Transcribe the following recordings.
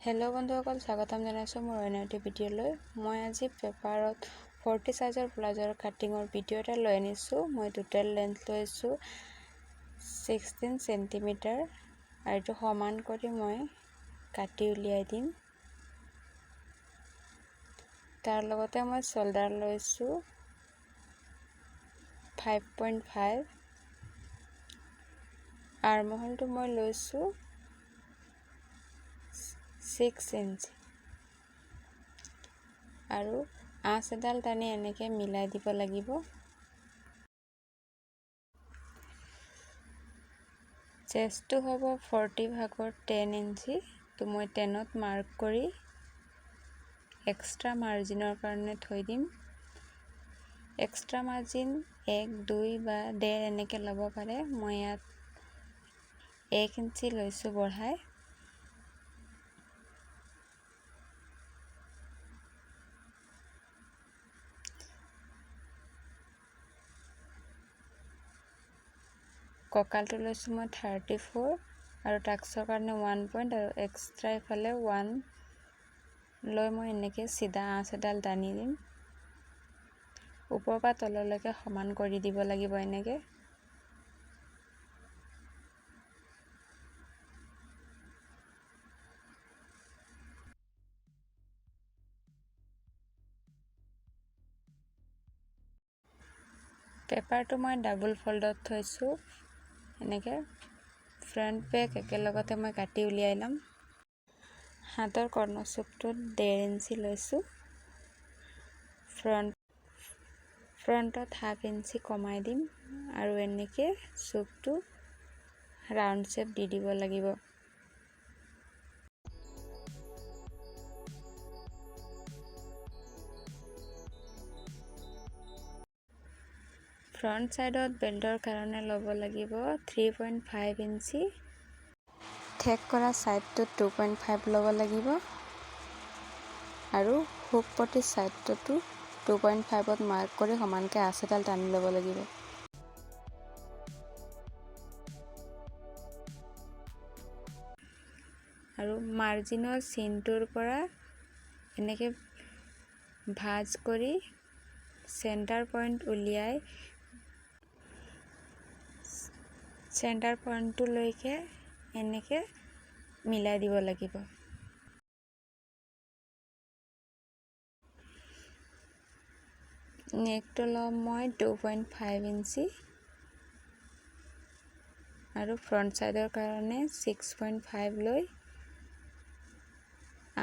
Hello' বন্ধুসকল, স্বাগতম জনাইছোঁ মোৰ অন্য এটি ভিডিঅ'লৈ। মই আজি পেপাৰত 40 সাইজৰ প্লাজৰ কাটিঙৰ ভিডিঅ' এটা লৈ আনিছোঁ। মই টোটেল লেন্থ লৈছোঁ 16 চেণ্টিমিটাৰ আৰু এইটো সমান কৰি মই কাটি উলিয়াই দিম। তাৰ লগতে মই শোল্ডাৰ লৈছোঁ 5.5, আৰ্মহোলটো মই লৈছোঁ 6 ইঞ্চি আৰু আঁচ এডাল টানি এনেকৈ মিলাই দিব লাগিব। চেষ্টটো হ'ব 40 ভাগৰ 10 ইঞ্চি, তো মই 10ত মাৰ্ক কৰি এক্সট্ৰা মাৰ্জিনৰ কাৰণে থৈ দিম। এক্সট্ৰা মাৰ্জিন 1, 2 বা 1.5 এনেকৈ ল'ব পাৰে। মই ইয়াত 1 ইঞ্চি লৈছোঁ বঢ়াই। কঁকালটো লৈছোঁ মই 34 আৰু টাক্সৰ কাৰণে 1 পইণ্ট আৰু এক্সট্ৰা ইফালে 1 লৈ মই এনেকৈ চিধা আঁচ এডাল টানি দিম। ওপৰৰ পৰা তললৈকে সমান কৰি দিব লাগিব এনেকৈ। পেপাৰটো মই ডাবল ফল্ডত থৈছোঁ। এনেকৈ ফ্ৰণ্ট বেক একেলগতে মই কাটি উলিয়াই ল'ম। হাতৰ কৰ্ণচুকটোত 1.5 ইঞ্চি লৈছোঁ। ফ্ৰণ্টত 1/2 ইঞ্চি কমাই দিম আৰু এনেকৈ চুকটো ৰাউণ্ড শ্বেপ দি দিব লাগিব। ফ্ৰণ্ট ছাইডত বেল্টৰ কাৰণে ল'ব লাগিব 3.5 ইঞ্চি। ঠেক কৰা ছাইডটোত 2.5 ল'ব লাগিব আৰু হুক পটি ছাইডটোতো 2.5ত মাৰ্ক কৰি সমানকৈ আঁচ এডাল টানি ল'ব লাগিব। আৰু মাৰ্জিনৰ চিনটোৰ পৰা এনেকৈ ভাঁজ কৰি চেণ্টাৰ পইণ্ট উলিয়াই চেণ্টাৰ পইণ্টটোলৈকে এনেকৈ মিলাই দিব লাগিব। নেকটো ল'ম মই 2.5 ইঞ্চি আৰু ফ্ৰণ্ট ছাইডৰ কাৰণে 6.5 লৈ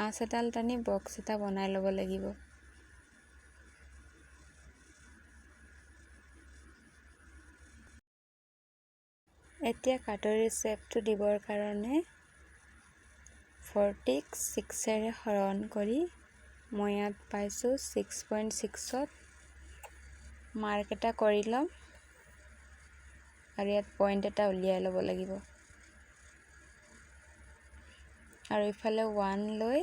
আঁচ এডাল টানি বক্স এটা বনাই ল'ব লাগিব। এতিয়া কাটৰি শ্বেপটো দিবৰ কাৰণে 40ক 6ৰে হৰণ কৰি মই ইয়াত পাইছোঁ 6.6ত মাৰ্ক এটা কৰি ল'ম আৰু ইয়াত পইণ্ট এটা উলিয়াই ল'ব লাগিব আৰু ইফালে 1 লৈ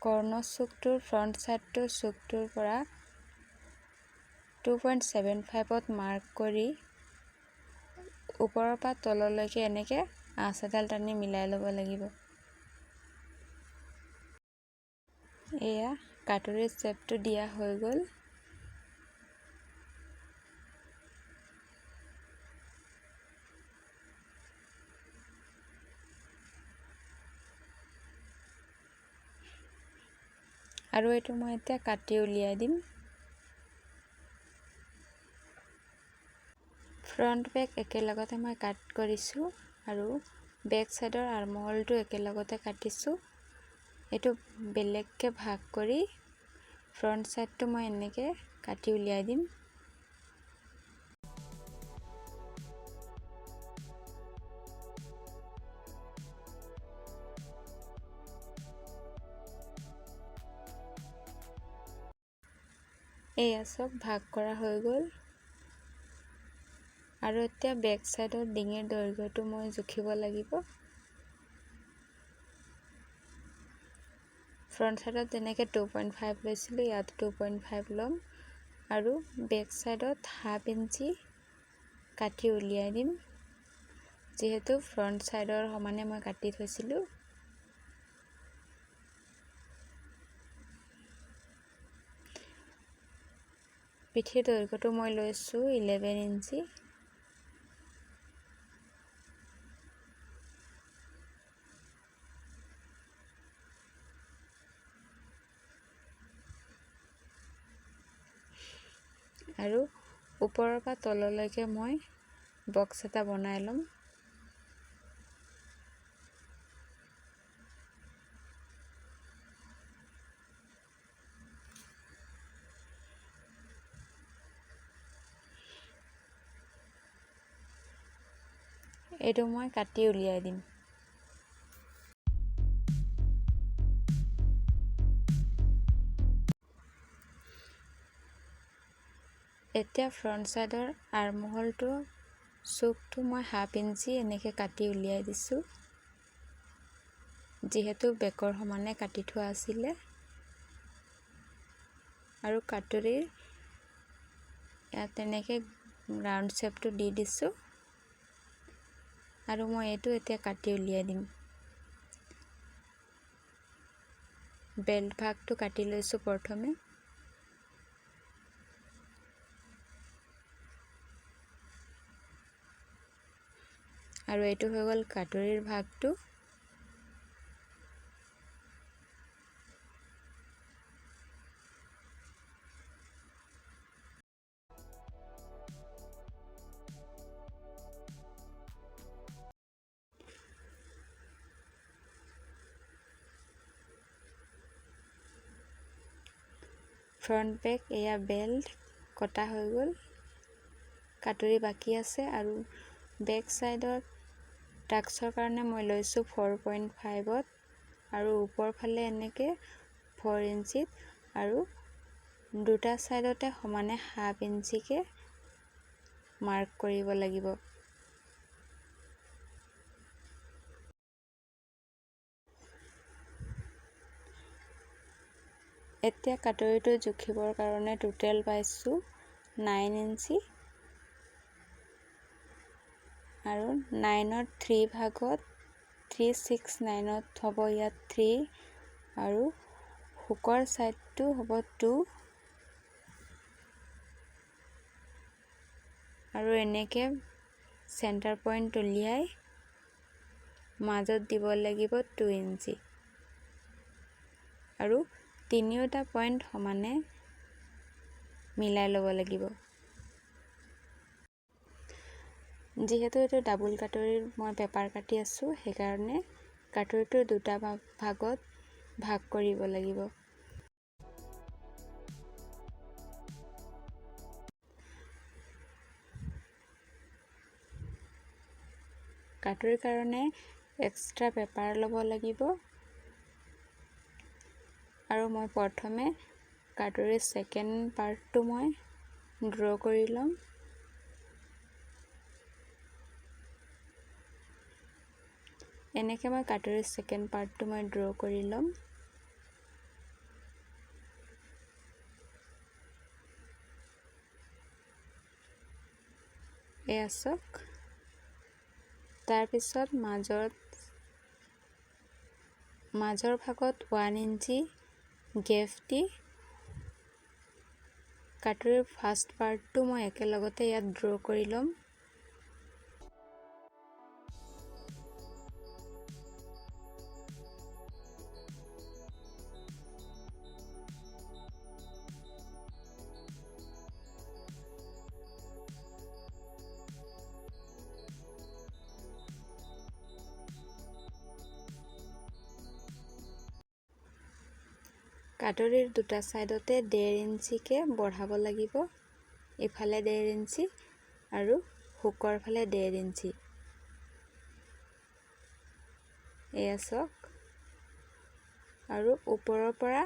কৰ্ণৰ চুকটোৰ ফ্ৰণ্ট ছাইডটোৰ চুকটোৰ পৰা 2.75ত মাৰ্ক কৰি ওপৰৰ পৰা তললৈকে এনেকৈ আঁচ এডাল টানি মিলাই ল'ব লাগিব। এয়া কাটৰি শ্বেপটো দিয়া হৈ গ'ল। আৰু এইটো মই এতিয়া কাটি উলিয়াই দিম। ফ্ৰণ্ট বেক একেলগতে মই কাট কৰিছোঁ আৰু বেক ছাইডৰ আৰ্মহোলটো একেলগতে কাটিছোঁ। এইটো বেলেগকৈ ভাগ কৰি ফ্ৰণ্ট ছাইডটো মই এনেকৈ কাটি উলিয়াই দিম। এয়া চব ভাগ কৰা হৈ গ'ল আৰু এতিয়া বেক ছাইডৰ ডিঙিৰ দৈৰ্ঘ্যটো মই জুখিব লাগিব। ফ্ৰণ্ট ছাইডত যেনেকৈ 2.5 লৈছিলোঁ ইয়াত 2.5 ল'ম আৰু বেক ছাইডত 1/2 ইঞ্চি কাটি উলিয়াই দিম, যিহেতু ফ্ৰণ্ট ছাইডৰ সমানে মই কাটি থৈছিলোঁ। পিঠিৰ দৈৰ্ঘ্যটো মই লৈছোঁ 11 ইঞ্চি। আৰু ওপৰৰ পৰা তললৈকে মই বক্স এটা বনাই ল'ম। এইটো মই কাটি উলিয়াই দিম। এতিয়া ফ্ৰণ্ট চাইডৰ আৰ্মহোলটো চুকটো মই 1/2 ইঞ্চি এনেকৈ কাটি উলিয়াই দিছোঁ, যিহেতু বেকৰ সমানে কাটি থোৱা আছিলে। আৰু কাটৰিৰ ইয়াত তেনেকৈ ৰাউণ্ড শ্বেপটো দি দিছোঁ। আৰু মই এইটো এতিয়া কাটি উলিয়াই দিম। বেল্ট ভাগটো কাটি লৈছোঁ প্ৰথমে। আৰু এইটো হৈ গ'ল কাটৰিৰ ভাগটো। ফ্ৰণ্ট বেক এয়া বেল্ট কটা হৈ গ'ল, কাটৰি বাকী আছে। আৰু বেক চাইডৰ টাক্সৰ কাৰণে মই লৈছোঁ 4.5ত আৰু ওপৰ ফালে এনেকৈ 4 ইঞ্চিত আৰু দুটা চাইডতে সমানে 1/2 ইঞ্চিকৈ মাৰ্ক কৰিব লাগিব। এতিয়া কাটৰিটো জুখিবৰ কাৰণে টোটেল পাইছোঁ 9 ইঞ্চি আৰু 9ৰ 3 ভাগত 369ত হ'ব ইয়াত 3 আৰু হুকৰ ছাইডটো হ'ব 2 আৰু এনেকৈ চেণ্টাৰ পইণ্ট উলিয়াই মাজত দিব লাগিব 2 ইঞ্চি আৰু তিনিওটা পইণ্ট সমানে মিলাই ল'ব লাগিব। যিহেতু এইটো ডাবল কাটৰিৰ মই পেপাৰ কাটি আছোঁ, সেইকাৰণে কাটৰিটো দুটা ভাগত ভাগ কৰিব লাগিব। কাটৰিৰ কাৰণে এক্সট্ৰা পেপাৰ ল'ব লাগিব। আৰু মই প্ৰথমে কাটৰিৰ ছেকেণ্ড পাৰ্টটো মই ড্ৰ কৰি ল'ম। এনেকৈ মই কাটৰিৰ ছেকেণ্ড পাৰ্টটো মই ড্ৰ কৰি ল'ম। এয়া চাওক। তাৰপিছত মাজৰ ভাগত 1 ইঞ্চি গেপ দি কাটৰিৰ ফাৰ্ষ্ট পাৰ্টটো মই একেলগতে ইয়াত ড্ৰ কৰি ল'ম। কাটৰিৰ দুটা ছাইডতে 1.5 ইঞ্চিকৈ বঢ়াব লাগিব, ইফালে 1.5 ইঞ্চি আৰু হুকৰ ফালে 1.5 ইঞ্চি। এয়া চাওক। আৰু ওপৰৰ পৰা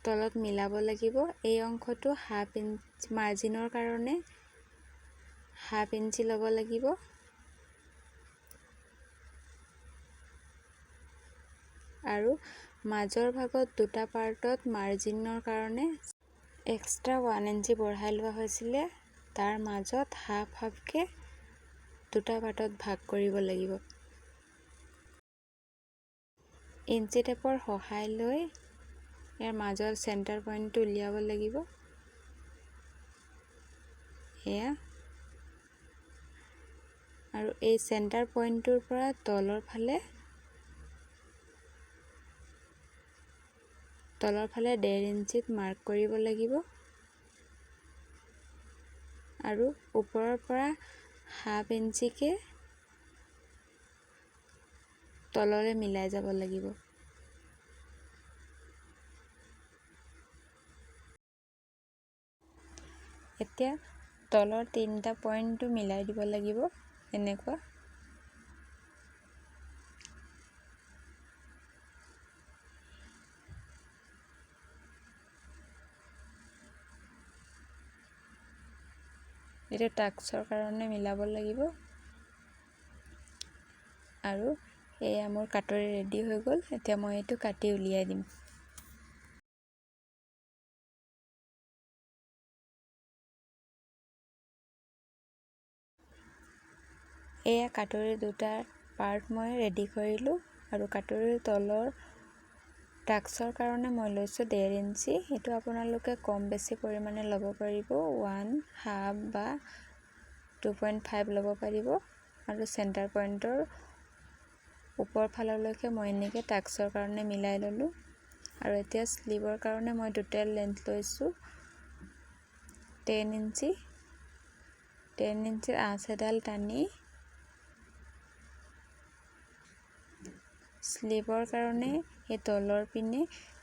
তলত মিলাব লাগিব। এই অংশটো 1/2 ইঞ্চি মাৰ্জিনৰ কাৰণে 1/2 ইঞ্চি ল'ব লাগিব। আৰু মাজৰ ভাগত দুটা পাৰ্টত মাৰ্জিনৰ কাৰণে এক্সট্ৰা 1 ইঞ্চি বঢ়াই লোৱা হৈছিলে, তাৰ মাজত হাফকৈ দুটা পাৰ্টত ভাগ কৰিব লাগিব। ইঞ্চি টেপৰ সহায় লৈ ইয়াৰ মাজৰ চেণ্টাৰ পইণ্টটো উলিয়াব লাগিব। এয়া আৰু এই চেণ্টাৰ পইণ্টটোৰ পৰা তলৰ ফালে 1.5 ইঞ্চিত মাৰ্ক কৰিব লাগিব আৰু ওপৰৰ পৰা 1/2 ইঞ্চিকে তললৈ মিলাই যাব লাগিব। এতিয়া তলৰ 3টা পইণ্টটো মিলাই দিব লাগিব এনেকুৱা। এইটো টাক্সৰ কাৰণে মিলাব লাগিব আৰু এয়া মোৰ কাটৰি ৰেডি হৈ গ'ল। এতিয়া মই এইটো কাটি উলিয়াই দিম। এয়া কাটৰিৰ দুটা পাৰ্ট মই ৰেডি কৰিলোঁ আৰু কাটৰিৰ তলৰ টাক্সৰ কাৰণে মই লৈছোঁ 1.5 ইঞ্চি। এইটো আপোনালোকে কম বেছি পৰিমাণে ল'ব পাৰিব, 1/2 বা 2.5 ল'ব পাৰিব। আৰু চেণ্টাৰ পইণ্টৰ ওপৰ ফাললৈকে মই এনেকৈ টাক্সৰ কাৰণে মিলাই ল'লোঁ। আৰু এতিয়া স্লিভৰ কাৰণে মই টোটেল লেন্থ লৈছোঁ 10 ইঞ্চি। 10 ইঞ্চিৰ আঁচ এডাল টানি স্লিভৰ কাৰণে এই তলৰ পিনে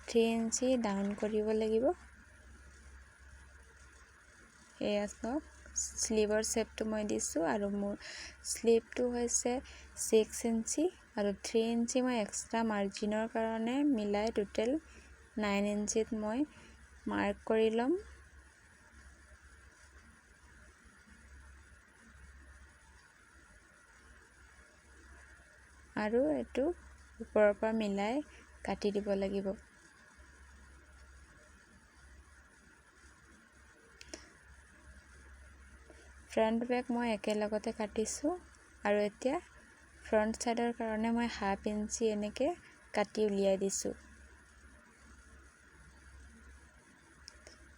3 ইঞ্চি ডাউন কৰিব লাগিব। এয়া চাওক স্লিভৰ শ্বেপটো মই দিছোঁ আৰু মোৰ স্লিভটো হৈছে 6 ইঞ্চি আৰু 3 ইঞ্চি মই এক্সট্ৰা মাৰ্জিনৰ কাৰণে মিলাই টোটেল 9 ইঞ্চিত মই মাৰ্ক কৰি ল'ম। আৰু এইটো ওপৰৰ পৰা মিলাই কাটি দিব লাগিব। ফ্ৰণ্ট বেক মই একেলগতে কাটিছোঁ আৰু এতিয়া ফ্ৰণ্ট ছাইডৰ কাৰণে মই 1/2 ইঞ্চি এনেকৈ কাটি উলিয়াই দিছোঁ।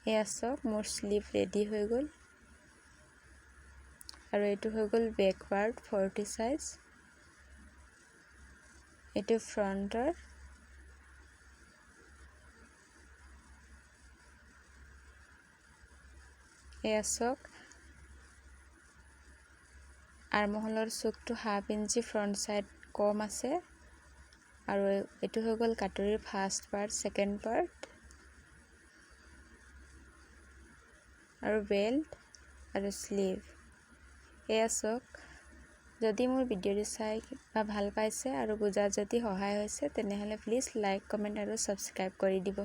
এয়া চাওক মোৰ স্লিভ ৰেডি হৈ গ'ল আৰু এইটো হৈ গ'ল বেক পাৰ্ট 40 চাইজ। এইটো ফ্ৰণ্টৰ। এয়া চাওক আৰ্মহোলৰ চুকটো 1/2 ইঞ্চি ফ্ৰণ্ট ছাইড কম আছে আৰু এইটো হৈ গ'ল কাটৰিৰ ফাৰ্ষ্ট পাৰ্ট, ছেকেণ্ড পাৰ্ট আৰু বেল্ট আৰু স্লিভ। এয়া চাওক যদি মোৰ ভিডিঅ'টো চাই বা ভাল পাইছে আৰু বুজাত যদি সহায় হৈছে তেনেহ'লে প্লিজ লাইক, কমেণ্ট আৰু ছাবস্ক্ৰাইব কৰি দিব।